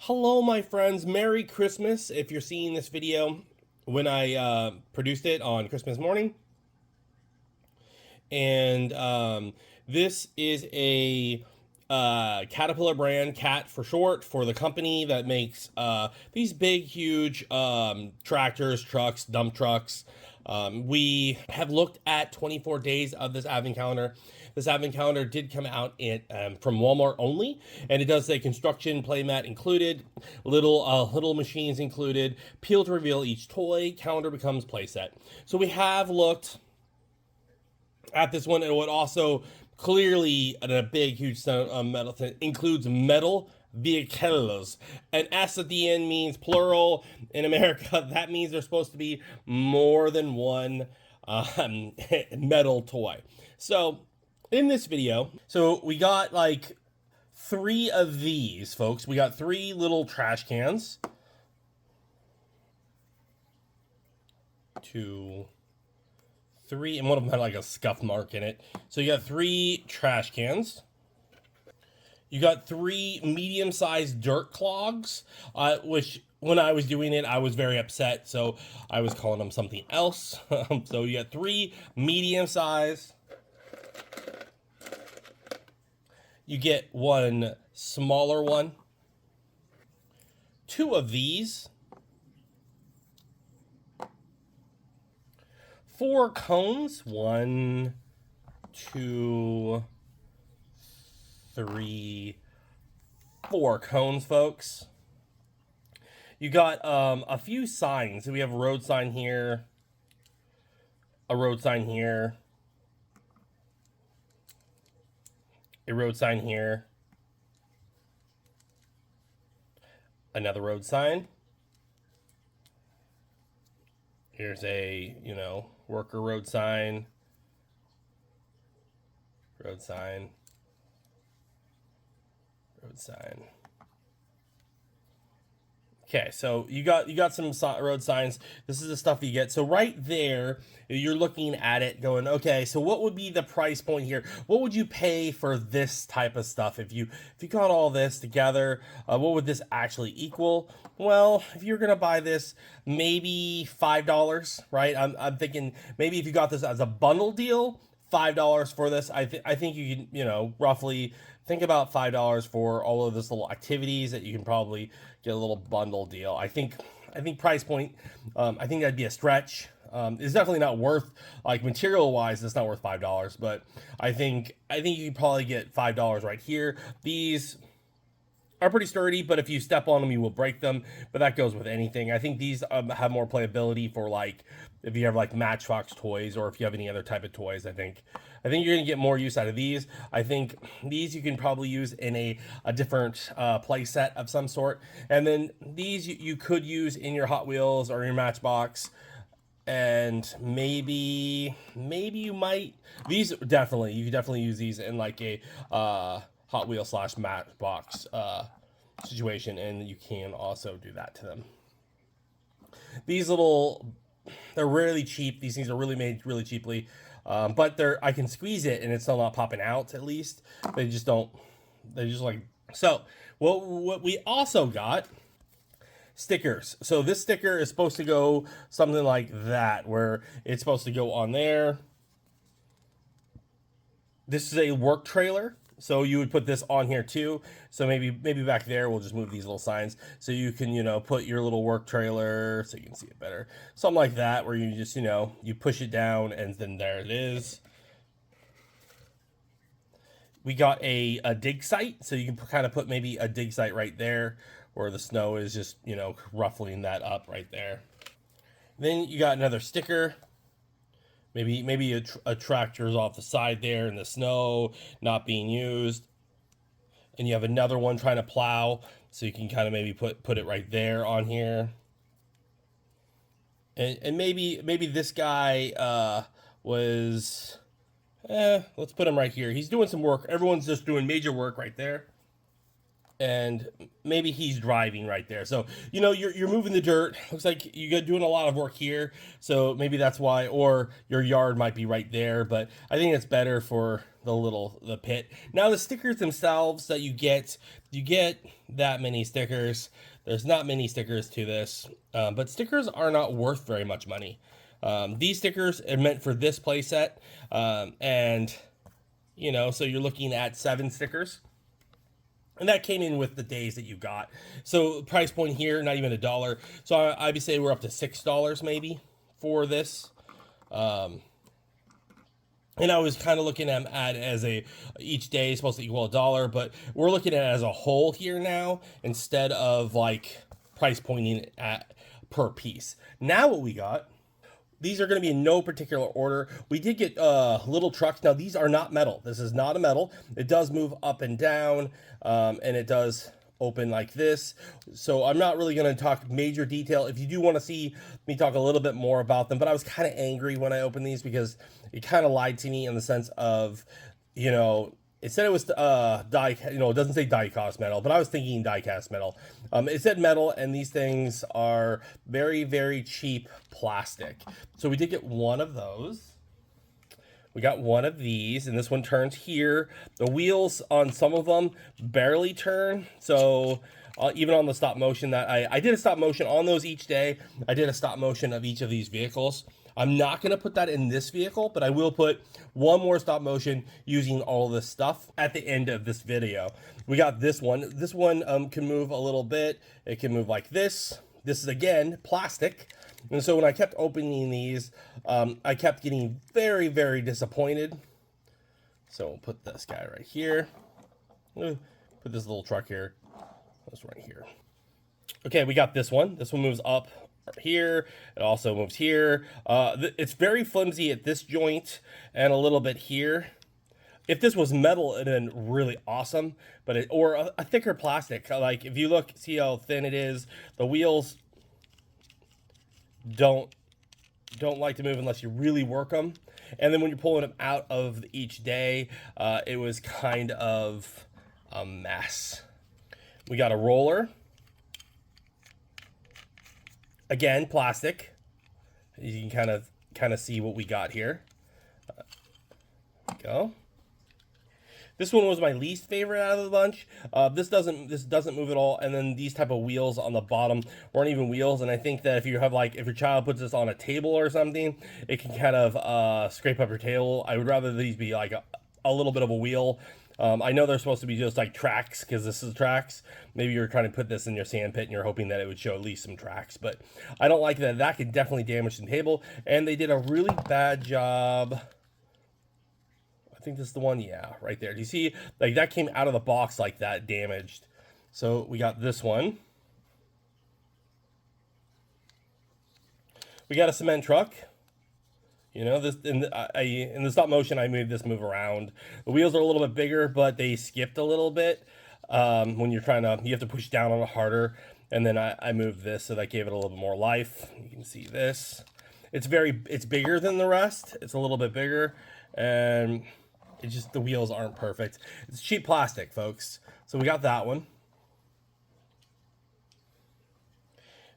Hello, my friends. Merry Christmas. If you're seeing this video when I produced it on Christmas morning. And this is a Caterpillar brand, CAT for short, for the company that makes these big, huge tractors, trucks, dump trucks. We have looked at 24 days of this advent calendar. This advent calendar did come out from Walmart only, and it does say construction playmat included, little machines included, peel to reveal each toy, calendar becomes playset. So we have looked at this one, and what also clearly a big, huge metal thing includes metal vehicles. An S at the end means plural. In America, that means there's supposed to be more than one metal toy. So, in this video, we got like three of these, folks. We got three little trash cans. Two, three, and one of them had like a scuff mark in it. So you got three trash cans. You got three medium-sized dirt clogs, which when I was doing it, I was very upset, so I was calling them something else. So you got three medium-sized. You get one smaller one. Two of these. Four cones. One, two, three, four cones, folks. You got a few signs. We have a road sign here, a road sign here, a road sign here, another road sign. Here's a, worker road sign, road sign, road sign. Okay, so you got some road signs. This is the stuff you get. So right there, you're looking at it going, okay, so what would be the price point here? What would you pay for this type of stuff? If you got all this together, what would this actually equal? Well, if you're gonna buy this, maybe $5, right? I'm thinking maybe if you got this as a bundle deal, $5 for this. I think you can, roughly think about $5 for all of this little activities that you can probably get a little bundle deal. I think price point, I think that'd be a stretch. It's definitely not worth, like, material wise, it's not worth $5, but I think you can probably get $5 right here. These are pretty sturdy, but if you step on them, you will break them. But that goes with anything. I think these have more playability for, like, if you have like Matchbox toys, or if you have any other type of toys. I think you're gonna get more use out of these. I think these you can probably use in a different play set of some sort, and then these you could use in your Hot Wheels or your Matchbox. And maybe you might, these definitely, you could definitely use these in like a Hot Wheel / Matchbox situation, and you can also do that to them. These they're really cheap. These things are really made really cheaply, but I can squeeze it and it's still not popping out. At least they just don't. They just like so. What we also got. Stickers. So this sticker is supposed to go something like that, where it's supposed to go on there. This is a work trailer, so you would put this on here too. So maybe back there we'll just move these little signs so you can put your little work trailer so you can see it better. Something like that, where you just you push it down and then there it is. We got a dig site, so you can kind of put maybe a dig site right there where the snow is just, ruffling that up right there. Then you got another sticker. Maybe a tractor's off the side there in the snow, not being used. And you have another one trying to plow, so you can kind of maybe put it right there on here. And maybe this guy was... let's put him right here. He's doing some work. Everyone's just doing major work right there. and maybe he's driving right there. So, you know, you're moving the dirt. Looks like you're doing a lot of work here. So maybe that's why, or your yard might be right there. But I think it's better for the pit. Now the stickers themselves that you get that many stickers. There's not many stickers to this, but stickers are not worth very much money. These stickers are meant for this playset, and you know, so you're looking at 7 stickers. And that came in with the days that you got. So price point here, not even $1. So I'd be saying we're up to $6 maybe for this. And I was kind of looking at as each day is supposed to equal $1, but we're looking at it as a whole here now instead of like price pointing at per piece. Now what we got, these are going to be in no particular order. We did get little trucks. Now, these are not metal. This is not a metal. It does move up and down, and it does open like this. So I'm not really going to talk major detail. If you do want to see me talk a little bit more about them, but I was kind of angry when I opened these because it kind of lied to me in the sense of, you know, it said it was die, you know, it doesn't say die-cast metal, but I was thinking die-cast metal. It said metal, and these things are very, very cheap plastic. So we did get one of those. We got one of these, and this one turns here. The wheels on some of them barely turn, so even on the stop motion that I did a stop motion on those each day. I did a stop motion of each of these vehicles. I'm not going to put that in this vehicle, but I will put one more stop motion using all this stuff at the end of this video. We got this one. This one can move a little bit. It can move like this. This is, again, plastic. And so when I kept opening these, I kept getting very, very disappointed. So we'll put this guy right here. Put this little truck here. This right here. Okay, we got this one. This one moves up here. It also moves here. It's very flimsy at this joint and a little bit here. If this was metal, it'd been really awesome, but or a thicker plastic. Like if you look, see how thin it is. The wheels don't like to move unless you really work them. And then when you're pulling them out of each day, it was kind of a mess. We got a roller. Again, plastic. You can kind of see what we got here. Go. This one was my least favorite out of the bunch. This doesn't move at all. And then these type of wheels on the bottom weren't even wheels. And I think that if you have if your child puts this on a table or something, it can kind of scrape up your table. I would rather these be like a little bit of a wheel. I know they're supposed to be just like tracks because this is tracks. Maybe you're trying to put this in your sand pit and you're hoping that it would show at least some tracks. But I don't like that. That could definitely damage the table. And they did a really bad job. I think this is the one, yeah, right there. Do you see, like that came out of the box like that, damaged. So we got this one. We got a cement truck. You know, this in the stop motion, I made this move around. The wheels are a little bit bigger, but they skipped a little bit. When you're you have to push down on it harder. And then I moved this, so that gave it a little bit more life. You can see this. It's bigger than the rest. It's a little bit bigger, and it's just the wheels aren't perfect. It's cheap plastic, folks. So we got that one.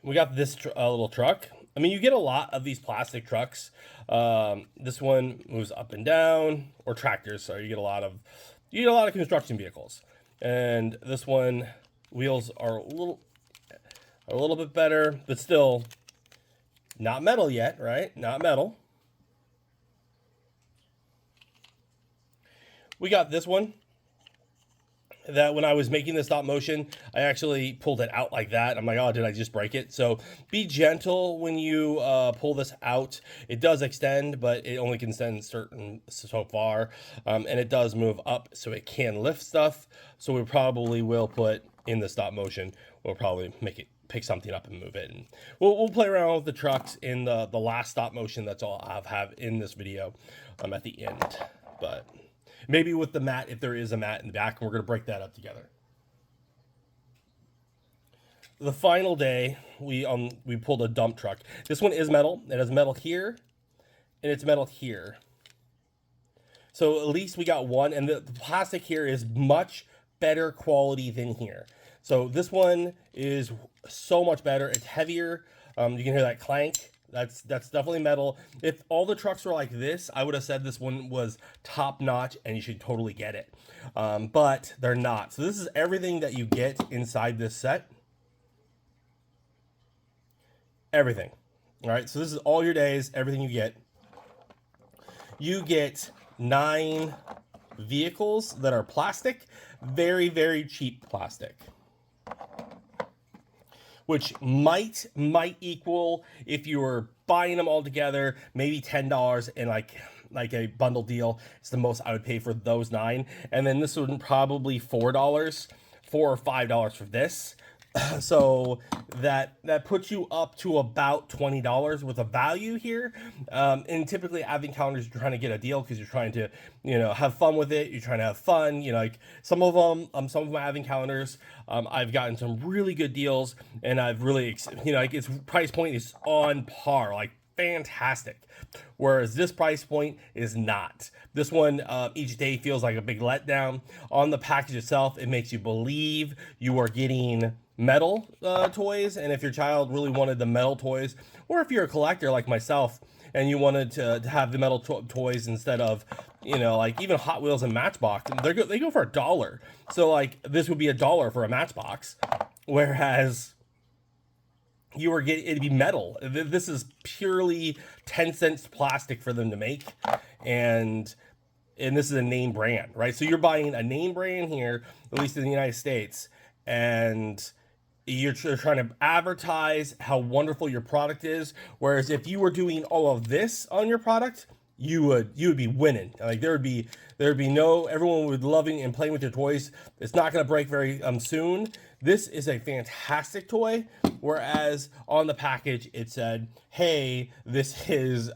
We got this little truck. I mean, you get a lot of these plastic trucks. This one moves up and down, or tractors. So you get a lot of construction vehicles. And this one, wheels are a little bit better, but still not metal yet, right? Not metal. We got this one that when I was making the stop motion, I actually pulled it out like that. I'm like, oh, did I just break it? So be gentle when you pull this out. It does extend, but it only can extend so far. And it does move up, so it can lift stuff. So we probably will put in the stop motion, we'll probably pick something up and move it. And we'll play around with the trucks in the last stop motion. That's all I'll have in this video at the end. But maybe with the mat, if there is a mat in the back, and we're going to break that up together. The final day, we pulled a dump truck. This one is metal. It has metal here, and it's metal here. So at least we got one, and the plastic here is much better quality than here. So this one is so much better. It's heavier. You can hear that clank. That's definitely metal. If all the trucks were like this, I would have said this one was top notch and you should totally get it. But they're not. So this is everything that you get inside this set. Everything. All right. So this is all your days, everything you get. You get 9 vehicles that are plastic, very, very cheap plastic, which might equal, if you were buying them all together, maybe $10 in like a bundle deal. It's the most I would pay for those 9. And then this would probably $4 or $5 for this. So that puts you up to about $20 with a value here. And typically advent calendars, you're trying to get a deal because you're trying to, have fun with it. You're trying to have fun. Like some of them, some of my advent calendars, I've gotten some really good deals, and I've really, like its price point is on par, like fantastic. Whereas this price point is not. This one, each day feels like a big letdown. On the package itself, it makes you believe you are getting metal toys, and if your child really wanted the metal toys, or if you're a collector like myself and you wanted to have the metal toys instead of, like even Hot Wheels and Matchbox, they go for $1. So like this would be $1 for a Matchbox, whereas you were getting, it'd be metal. This is purely 10 cents plastic for them to make, and this is a name brand, right? So you're buying a name brand here, at least in the United States, and you're trying to advertise how wonderful your product is. Whereas if you were doing all of this on your product, you would be winning. Like there would be everyone would be loving and playing with your toys. It's not going to break very soon. This is a fantastic toy. Whereas on the package it said, "Hey, this is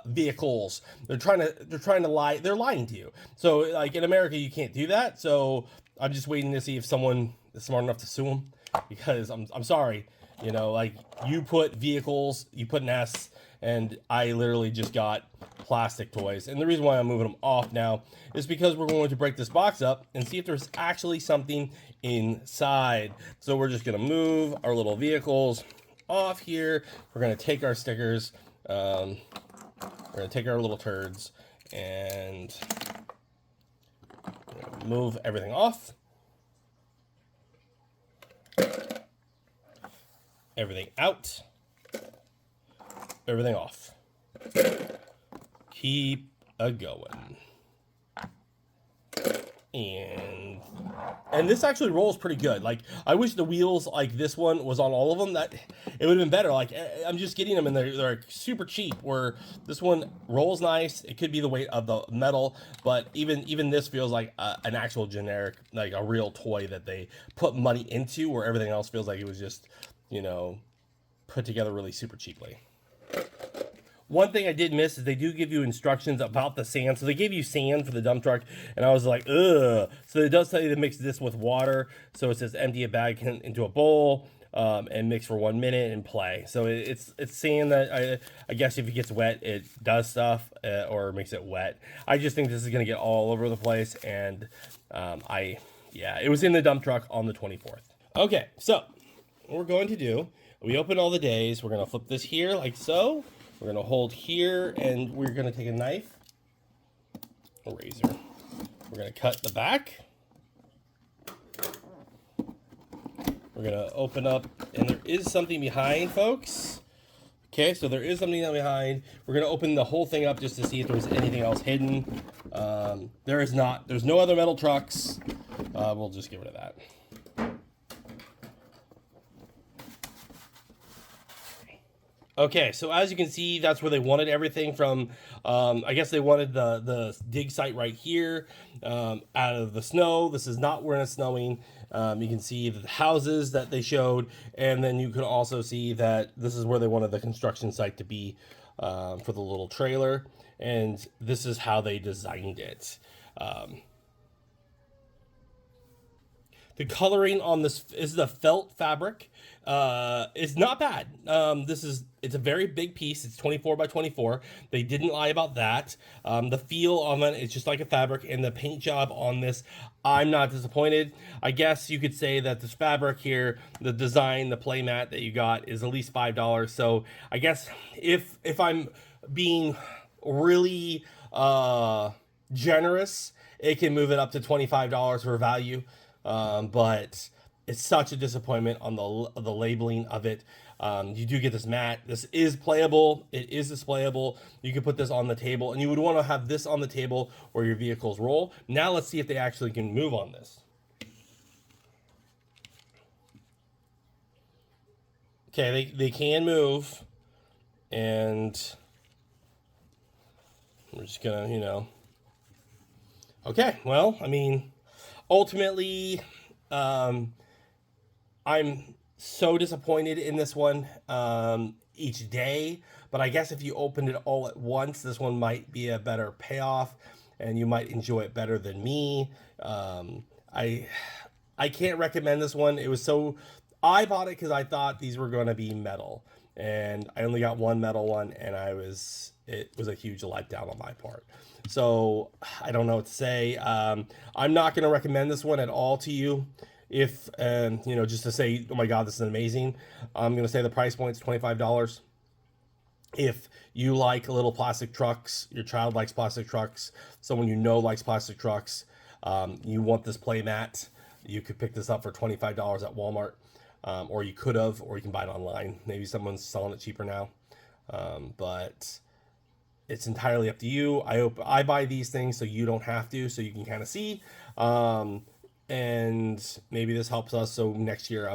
vehicles." They're trying to lie. They're lying to you. So like in America, you can't do that. So I'm just waiting to see if someone is smart enough to sue them, because I'm sorry, like you put vehicles, you put an S, and I literally just got plastic toys. And the reason why I'm moving them off now is because we're going to break this box up and see if there's actually something inside. So we're just going to move our little vehicles off here. We're going to take our stickers, we're going to take our little turds and move everything off. Everything out. Everything off. Keep a going. And this actually rolls pretty good. Like I wish the wheels like this one was on all of them. That it would have been better. Like I'm just getting them and they're super cheap. Where this one rolls nice. It could be the weight of the metal, but even this feels like an actual generic, like a real toy that they put money into. Where everything else feels like it was just, put together really super cheaply. One thing I did miss is they do give you instructions about the sand. So they gave you sand for the dump truck, and I was like, ugh. So it does tell you to mix this with water. So it says empty a bag into a bowl and mix for 1 minute and play. So it's sand that I guess if it gets wet, it does stuff or makes it wet. I just think this is going to get all over the place, and it was in the dump truck on the 24th. Okay, so what we're going to do, we open all the days. We're going to flip this here like so. We're going to hold here, and we're going to take a knife, a razor. We're going to cut the back. We're going to open up, and there is something behind, folks. Okay, so there is something behind. We're going to open the whole thing up just to see if there's anything else hidden. There is not. There's no other metal trucks. We'll just get rid of that. Okay, so as you can see, that's where they wanted everything from. I guess they wanted the dig site right here out of the snow. This is not where it's snowing. You can see the houses that they showed, and then you can also see that this is where they wanted the construction site to be for the little trailer, and this is how they designed it. The coloring on this is the felt fabric. It's not bad. It's a very big piece. It's 24 by 24. They didn't lie about that. The feel on it is just like a fabric, and the paint job on this, I'm not disappointed. I guess you could say that this fabric here, the design, the playmat that you got is at least $5. So I guess if I'm being really generous, it can move it up to $25 for value. But it's such a disappointment on the labeling of it. You do get this mat. This is playable. It is displayable. You can put this on the table, and you would want to have this on the table where your vehicles roll. Now let's see if they actually can move on this. Okay, they can move, and we're just gonna, okay, well, I mean, ultimately, I'm so disappointed in this one each day, but I guess if you opened it all at once, this one might be a better payoff, and you might enjoy it better than me. I can't recommend this one. I bought it because I thought these were going to be metal, and I only got one metal one, and it was a huge letdown on my part. So I don't know what to say. I'm not going to recommend this one at all to you. If, just to say, oh my God, this is amazing. I'm going to say the price point is $25. If you like little plastic trucks, your child likes plastic trucks, someone likes plastic trucks, you want this play mat, you could pick this up for $25 at Walmart. Or you could have, or you can buy it online. Maybe someone's selling it cheaper now. But it's entirely up to you. I buy these things so you don't have to, so you can kind of see. And maybe this helps us. So next year,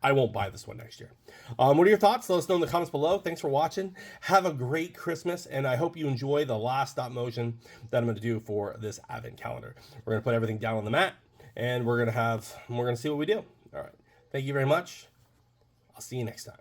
I won't buy this one next year. What are your thoughts? Let us know in the comments below. Thanks for watching. Have a great Christmas, and I hope you enjoy the last stop motion that I'm going to do for this advent calendar. We're going to put everything down on the mat, and we're going to see what we do. All right. Thank you very much. I'll see you next time.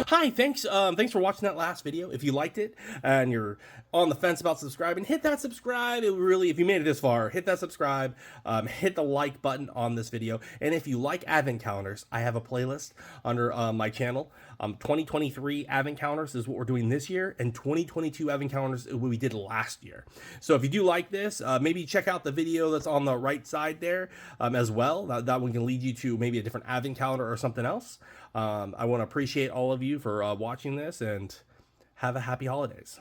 Hi, thanks for watching that last video. If you liked it and you're on the fence about subscribing, hit that subscribe. If you made it this far, hit that subscribe, hit the like button on this video. And if you like advent calendars, I have a playlist under my channel. 2023 advent calendars is what we're doing this year, and 2022 advent calendars is what we did last year. So if you do like this, maybe check out the video that's on the right side there as well. That one can lead you to maybe a different advent calendar or something else. I want to appreciate all of you for watching this, and have a happy holidays.